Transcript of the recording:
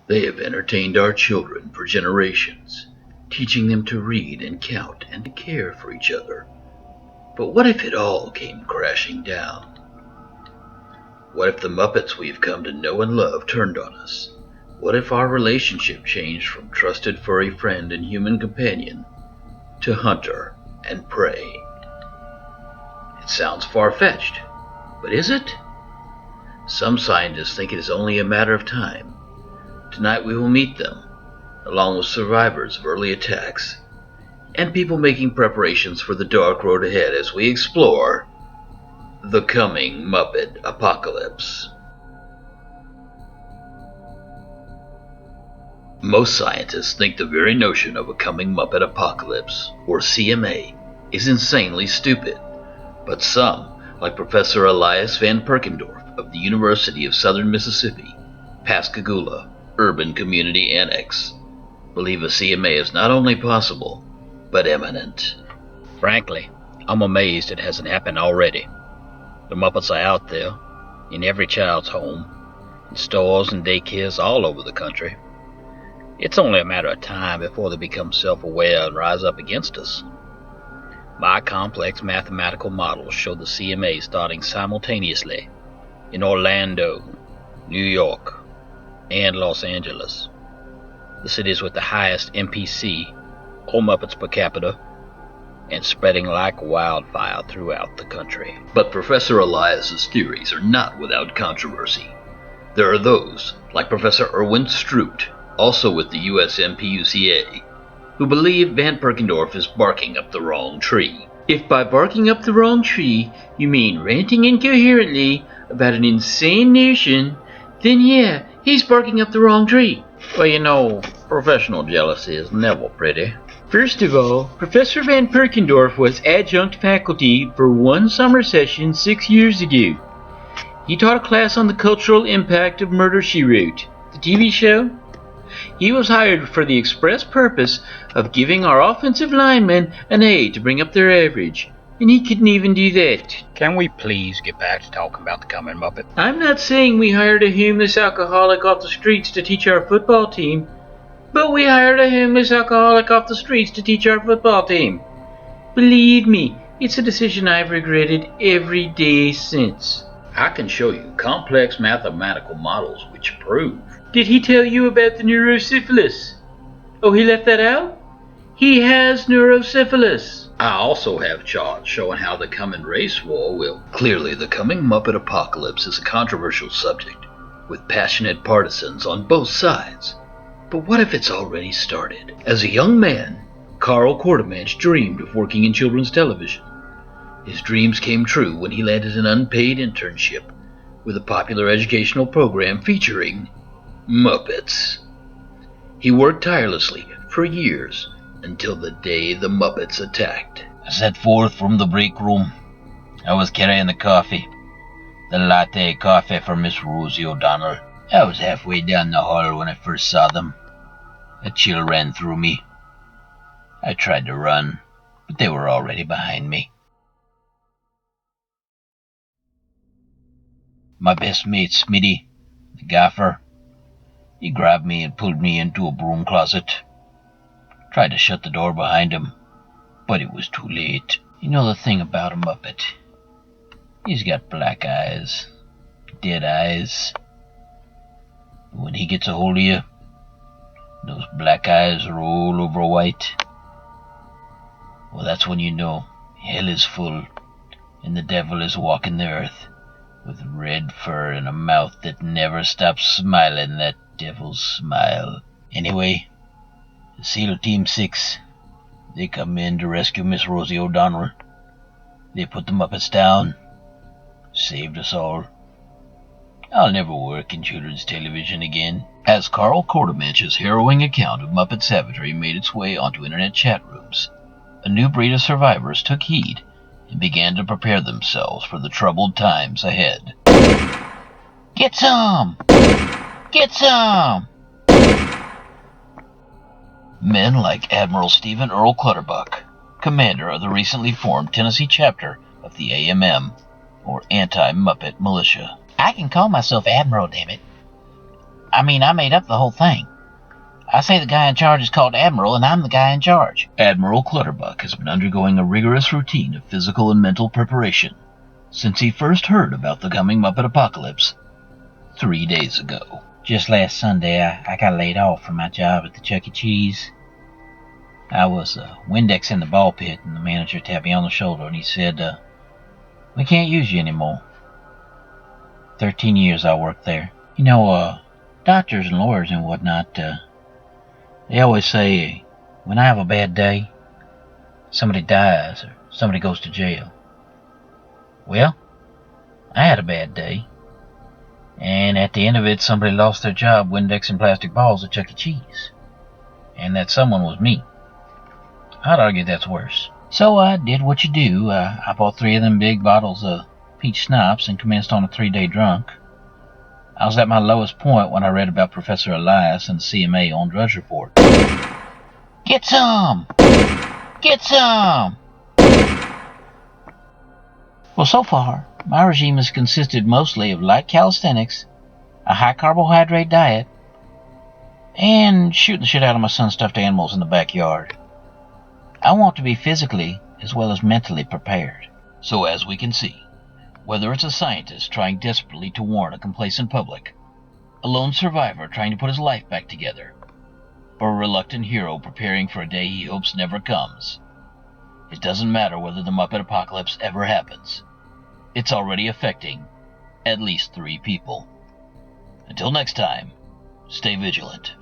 They have entertained our children for generations, teaching them to read and count and to care for each other. But what if it all came crashing down? What if the Muppets we've come to know and love turned on us? What if our relationship changed from trusted furry friend and human companion to hunter and prey? It sounds far-fetched, but is it? Some scientists think it is only a matter of time. Tonight we will meet them, along with survivors of early attacks, and people making preparations for the dark road ahead as we explore the coming Muppet apocalypse. Most scientists think the very notion of a coming Muppet apocalypse, or CMA, is insanely stupid, but some, like Professor Elias Van Perkendorf of the University of Southern Mississippi, Pascagoula Urban Community Annex, believe a CMA is not only possible, but imminent. Frankly, I'm amazed it hasn't happened already. The Muppets are out there, in every child's home, in stores and daycares all over the country. It's only a matter of time before they become self-aware and rise up against us. My complex mathematical models show the CMA starting simultaneously in Orlando, New York, and Los Angeles, the cities with the highest MPC, or Muppets per capita, and spreading like wildfire throughout the country. But Professor Elias's theories are not without controversy. There are those, like Professor Erwin Stroot, also with the USMPUCA, who believe Van Perkendorf is barking up the wrong tree. If by barking up the wrong tree you mean ranting incoherently about an insane nation, then yeah, he's barking up the wrong tree. Well, professional jealousy is never pretty. First of all, Professor Van Perkendorf was adjunct faculty for one summer session 6 years ago. He taught a class on the cultural impact of Murder, She Wrote, the TV show. He was hired for the express purpose of giving our offensive linemen an A to bring up their average, and he couldn't even do that. Can we please get back to talking about the coming Muppet? I'm not saying we hired a homeless alcoholic off the streets to teach our football team, but we hired a homeless alcoholic off the streets to teach our football team. Believe me, it's a decision I've regretted every day since. I can show you complex mathematical models which prove. Did he tell you about the neurosyphilis? Oh, he left that out? He has neurosyphilis. I also have charts showing how the coming race war will. Clearly, the coming Muppet apocalypse is a controversial subject, with passionate partisans on both sides. But what if it's already started? As a young man, Carl Quartermanch dreamed of working in children's television. His dreams came true when he landed an unpaid internship with a popular educational program featuring Muppets. He worked tirelessly for years until the day the Muppets attacked. I set forth from the break room. I was carrying the coffee. The latte coffee for Miss Rosie O'Donnell. I was halfway down the hall when I first saw them. A chill ran through me. I tried to run, but they were already behind me. My best mate, Smitty, the gaffer, he grabbed me and pulled me into a broom closet. Tried to shut the door behind him, but it was too late. You know the thing about a Muppet? He's got black eyes, dead eyes. But when he gets a hold of you, those black eyes roll over white. Well, that's when you know hell is full and the devil is walking the earth with red fur and a mouth that never stops smiling that devil's smile. Anyway, SEAL Team 6, they come in to rescue Miss Rosie O'Donnell. They put the Muppets down, saved us all. I'll never work in children's television again. As Carl Quartermanch's harrowing account of Muppet savagery made its way onto internet chat rooms, a new breed of survivors took heed and began to prepare themselves for the troubled times ahead. Get some! Get some! Men like Admiral Stephen Earl Clutterbuck, commander of the recently formed Tennessee chapter of the AMM, or Anti-Muppet Militia. I can call myself Admiral, damn it. I made up the whole thing. I say the guy in charge is called Admiral, and I'm the guy in charge. Admiral Clutterbuck has been undergoing a rigorous routine of physical and mental preparation since he first heard about the coming Muppet apocalypse 3 days ago. Just last Sunday, I got laid off from my job at the Chuck E. Cheese. I was Windex in the ball pit, and the manager tapped me on the shoulder, and he said, we can't use you anymore. 13 years I worked there. You know, doctors and lawyers and whatnot, they always say, when I have a bad day, somebody dies or somebody goes to jail. Well, I had a bad day. And at the end of it, somebody lost their job Windexing plastic balls at Chuck E. Cheese. And that someone was me. I'd argue that's worse. So I did what you do. I bought 3 of them big bottles of peach schnapps and commenced on a 3-day drunk. I was at my lowest point when I read about Professor Elias and the CMA on Drudge Report. Get some! Get some! Well, so far, my regime has consisted mostly of light calisthenics, a high-carbohydrate diet, and shooting the shit out of my son's stuffed animals in the backyard. I want to be physically as well as mentally prepared. So as we can see, whether it's a scientist trying desperately to warn a complacent public, a lone survivor trying to put his life back together, or a reluctant hero preparing for a day he hopes never comes, it doesn't matter whether the Muppet apocalypse ever happens. It's already affecting at least 3 people. Until next time, stay vigilant.